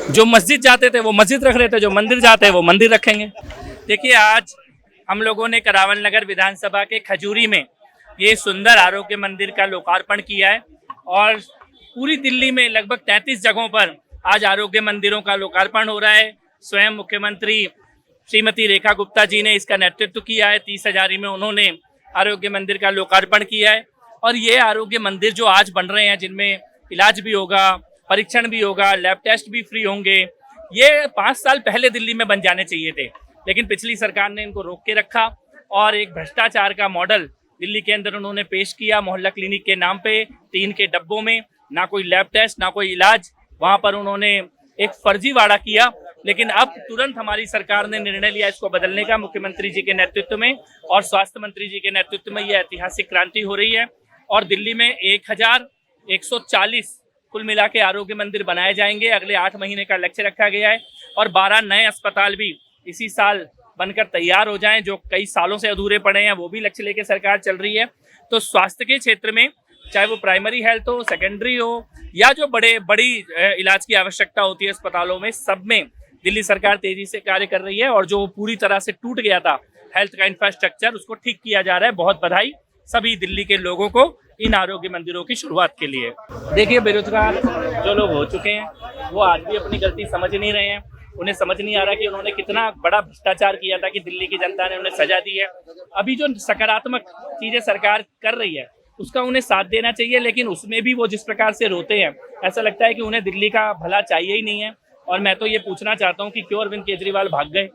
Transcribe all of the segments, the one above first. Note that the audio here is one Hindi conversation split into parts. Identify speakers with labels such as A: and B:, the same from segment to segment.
A: जो मस्जिद जाते थे वो मस्जिद रख रहे थे, जो मंदिर जाते हैं वो मंदिर रखेंगे। देखिए, आज हम लोगों ने करावल नगर विधानसभा के खजूरी में ये सुंदर आरोग्य मंदिर का लोकार्पण किया है और पूरी दिल्ली में लगभग 33 जगहों पर आज आरोग्य मंदिरों का लोकार्पण हो रहा है। स्वयं मुख्यमंत्री श्रीमती रेखा गुप्ता जी ने इसका नेतृत्व किया है। 30 हजारी में उन्होंने आरोग्य मंदिर का लोकार्पण किया है और ये आरोग्य मंदिर जो आज बन रहे हैं, जिनमें इलाज भी होगा, परीक्षण भी होगा, लैब टेस्ट भी फ्री होंगे, ये 5 साल पहले दिल्ली में बन जाने चाहिए थे, लेकिन पिछली सरकार ने इनको रोक के रखा और एक भ्रष्टाचार का मॉडल दिल्ली के अंदर उन्होंने पेश किया। मोहल्ला क्लिनिक के नाम पे टीन के डब्बों में ना कोई लैब टेस्ट, ना कोई इलाज, वहां पर उन्होंने एक फर्जीवाड़ा किया। लेकिन अब तुरंत हमारी सरकार ने निर्णय लिया इसको बदलने का, मुख्यमंत्री जी के नेतृत्व में और स्वास्थ्य मंत्री जी के नेतृत्व में यह ऐतिहासिक क्रांति हो रही है और दिल्ली में 1140 कुल मिला के आरोग्य मंदिर बनाए जाएंगे। अगले 8 महीने का लक्ष्य रखा गया है और 12 नए अस्पताल भी इसी साल बनकर तैयार हो जाएं, जो कई सालों से अधूरे पड़े हैं, वो भी लक्ष्य लेके सरकार चल रही है। तो स्वास्थ्य के क्षेत्र में, चाहे वो प्राइमरी हेल्थ हो, सेकेंडरी हो, या जो बड़ी इलाज की आवश्यकता होती है अस्पतालों में, सब में दिल्ली सरकार तेजी से कार्य कर रही है और जो पूरी तरह से टूट गया था हेल्थ का इंफ्रास्ट्रक्चर, उसको ठीक किया जा रहा है। बहुत बधाई सभी दिल्ली के लोगों को इन आरोग्य मंदिरों की शुरुआत के लिए। देखिए, बेरोजगार जो लोग हो चुके हैं वो आज भी अपनी गलती समझ नहीं रहे हैं। उन्हें समझ नहीं आ रहा कि उन्होंने कितना बड़ा भ्रष्टाचार किया था कि दिल्ली की जनता ने उन्हें सजा दी है। अभी जो सकारात्मक चीजें सरकार कर रही है उसका उन्हें साथ देना चाहिए, लेकिन उसमें भी वो जिस प्रकार से रोते हैं, ऐसा लगता है कि उन्हें दिल्ली का भला चाहिए ही नहीं है। और मैं तो ये पूछना चाहता हूँ कि क्यों अरविंद केजरीवाल भाग गए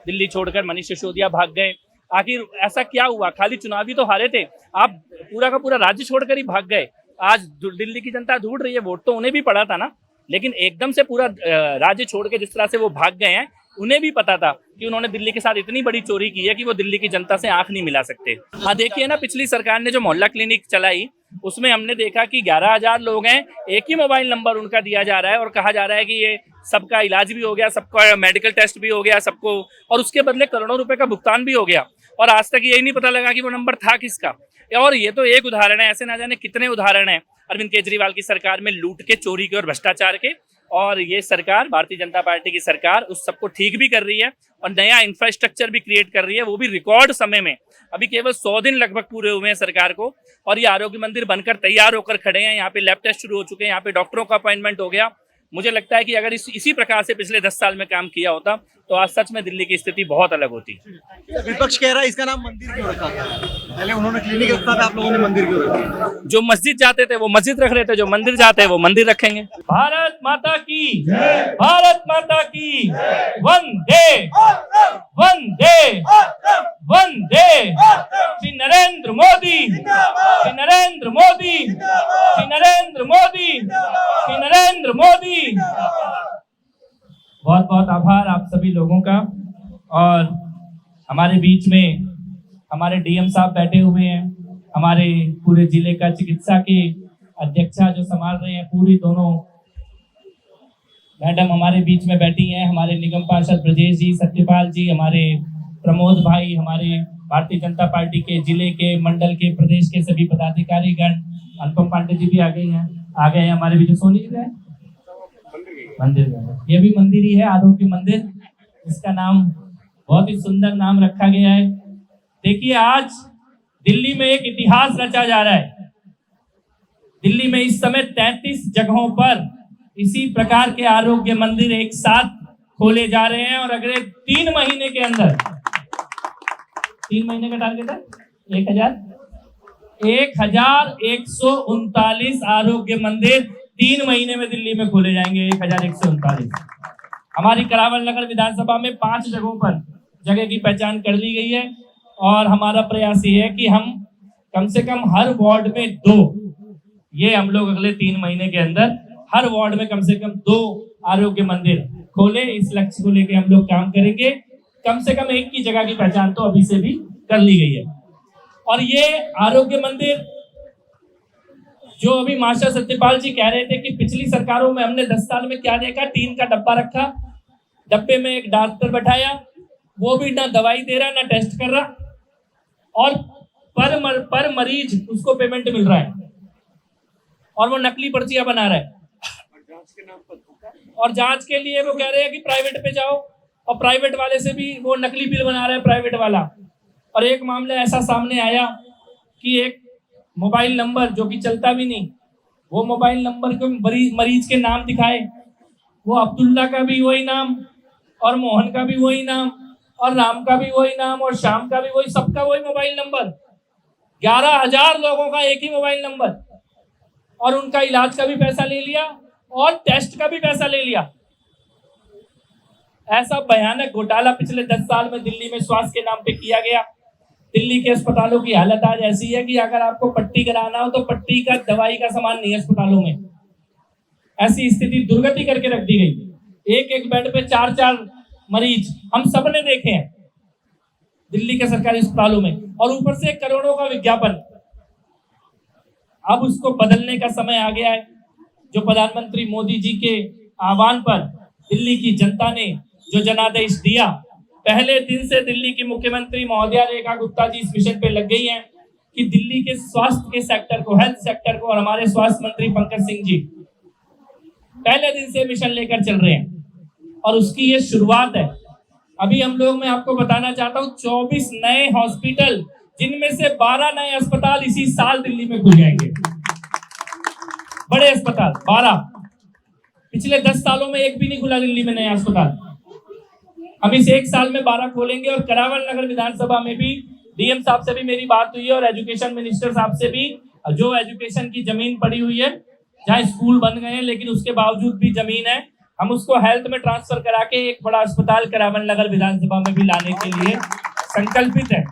A: दिल्ली छोड़कर, मनीष सिसोदिया भाग गए, आखिर ऐसा क्या हुआ? खाली चुनावी तो हारे थे, आप पूरा का पूरा राज्य छोड़कर ही भाग गए। आज दिल्ली की जनता ढूंढ रही है, वोट तो उन्हें भी पड़ा था ना, लेकिन एकदम से पूरा राज्य छोड़ के जिस तरह से वो भाग गए हैं, उन्हें भी पता था कि उन्होंने दिल्ली के साथ इतनी बड़ी चोरी की है कि वो दिल्ली की जनता से आंख नहीं मिला सकते। हाँ, देखिए ना, पिछली सरकार ने जो मोहल्ला क्लिनिक चलाई उसमें हमने देखा कि 11,000 लोग हैं, एक ही मोबाइल नंबर उनका दिया जा रहा है और कहा जा रहा है कि ये सबका इलाज भी हो गया, सबका मेडिकल टेस्ट भी हो गया सबको, और उसके बदले करोड़ों रुपए का भुगतान भी हो गया और आज तक यही नहीं पता लगा कि वो नंबर था किसका। और ये तो एक उदाहरण है, ऐसे ना जाने कितने उदाहरण हैं अरविंद केजरीवाल की सरकार में लूट के, चोरी के और भ्रष्टाचार के। और ये सरकार, भारतीय जनता पार्टी की सरकार, उस सबको ठीक भी कर रही है और नया इंफ्रास्ट्रक्चर भी क्रिएट कर रही है, वो भी रिकॉर्ड समय में। अभी केवल 100 दिन लगभग पूरे हुए हैं सरकार को और ये आरोग्य मंदिर बनकर तैयार होकर खड़े हैं। यहाँ पे लैब टेस्ट शुरू हो चुके हैं, यहाँ पे डॉक्टरों का अपॉइंटमेंट हो गया। मुझे लगता है कि अगर इसी प्रकार से पिछले 10 साल में काम किया होता तो आज सच में दिल्ली की स्थिति बहुत अलग होती।
B: विपक्ष कह रहा है इसका नाम मंदिर क्यों रखा? पहले उन्होंने क्लिनिक रखा था, आप लोगों ने मंदिर क्यों रखा?
A: जो मस्जिद जाते थे वो मस्जिद रख रहे थे, जो मंदिर जाते हैं वो मंदिर रखेंगे। भारत माता की, भारत माता की, वंदे वंदे वंदे। श्री नरेंद्र मोदी, श्री नरेंद्र मोदी, श्री नरेंद्र मोदी, श्री नरेंद्र मोदी। बहुत बहुत आभार आप सभी लोगों का। और हमारे बीच में हमारे डीएम साहब बैठे हुए हैं, हमारे पूरे जिले का चिकित्सा के अध्यक्षा जो संभाल रहे हैं, पूरी दोनों मैडम हमारे बीच में बैठी हैं, हमारे निगम पार्षद ब्रजेश जी, सत्यपाल जी, हमारे प्रमोद भाई, हमारे भारतीय जनता पार्टी के जिले के, मंडल के, प्रदेश के सभी पदाधिकारी गण, अनुपम पांडे जी भी आ गए हैं हमारे बीच। सोनी जी है मंदिर, ये भी मंदिर ही है, आरोग्य मंदिर, इसका नाम बहुत ही सुंदर नाम रखा गया है। देखिए, आज दिल्ली में एक इतिहास रचा जा रहा है। दिल्ली में इस समय 33 जगहों पर इसी प्रकार के आरोग्य मंदिर एक साथ खोले जा रहे हैं और अगले 3 महीने के अंदर, 3 महीने का टारगेट है 1139 आरोग्य मंदिर 3 महीने में दिल्ली में खोले जाएंगे। 1139। हमारी करावल नगर विधानसभा में 5 जगहों पर जगह की पहचान कर ली गई है और हमारा प्रयास ये है कि हम कम से कम हर वार्ड में 2, ये हम लोग अगले 3 महीने के अंदर हर वार्ड में कम से कम 2 आरोग्य मंदिर खोले। इस लक्ष्य को लेकर हम लोग काम करेंगे। कम से कम एक की जगह की पहचान तो अभी से भी कर ली गई है। और ये आरोग्य मंदिर जो अभी मास्टर सत्यपाल जी कह रहे थे कि पिछली सरकारों में हमने 10 साल में क्या देखा, टीन का डब्बा रखा, डब्बे में एक डॉक्टर बैठाया, वो भी ना दवाई दे रहा ना टेस्ट कर रहा, और पर मरीज उसको पेमेंट मिल रहा है और वो नकली पर्चियां बना रहा है और जांच के लिए वो कह रहे हैं कि प्राइवेट पे जाओ, और प्राइवेट वाले से भी वो नकली बिल बना रहा है प्राइवेट वाला। और एक मामला ऐसा सामने आया कि एक मोबाइल नंबर जो कि चलता भी नहीं, वो मोबाइल नंबर को मरीज के नाम दिखाए, वो अब्दुल्ला का भी वही नाम और मोहन का भी वही नाम और राम का भी वही नाम और श्याम का भी वही, सबका वही मोबाइल नंबर। 11,000 लोगों का एक ही मोबाइल नंबर, और उनका इलाज का भी पैसा ले लिया और टेस्ट का भी पैसा ले लिया। ऐसा भयानक घोटाला पिछले 10 साल में दिल्ली में स्वास्थ्य के नाम पे किया गया। दिल्ली के अस्पतालों की हालत आज ऐसी है कि अगर आपको पट्टी कराना हो तो पट्टी का दवाई का सामान नहीं है अस्पतालों में। ऐसी स्थिति दुर्गति करके रख दी गई। एक एक बेड पे 4-4 मरीज हम सब ने देखे हैं दिल्ली के सरकारी अस्पतालों में, और ऊपर से करोड़ों का विज्ञापन। अब उसको बदलने का समय आ गया है। जो प्रधानमंत्री मोदी जी के आह्वान पर दिल्ली की जनता ने जो जनादेश दिया, पहले दिन से दिल्ली की मुख्यमंत्री महोदया रेखा गुप्ता जी इस मिशन पे लग गई हैं कि दिल्ली के स्वास्थ्य के सेक्टर को, हेल्थ सेक्टर को, और हमारे स्वास्थ्य मंत्री पंकज सिंह जी पहले दिन से मिशन लेकर चल रहे हैं, और उसकी ये शुरुआत है। अभी हम लोग, मैं आपको बताना चाहता हूँ, 24 नए हॉस्पिटल, जिनमें से 12 नए अस्पताल इसी साल दिल्ली में खुल जाएंगे। बड़े अस्पताल 12, पिछले 10 सालों में एक भी नहीं खुला दिल्ली में नया अस्पताल। हम इस 1 साल में 12 खोलेंगे। और करावल नगर विधानसभा में भी डीएम साहब से भी मेरी बात हुई है और एजुकेशन मिनिस्टर साहब से भी। जो एजुकेशन की जमीन पड़ी हुई है, जहाँ स्कूल बन गए हैं लेकिन उसके बावजूद भी जमीन है, हम उसको हेल्थ में ट्रांसफर करा के एक बड़ा अस्पताल करावल नगर विधानसभा में भी लाने के लिए संकल्पित है।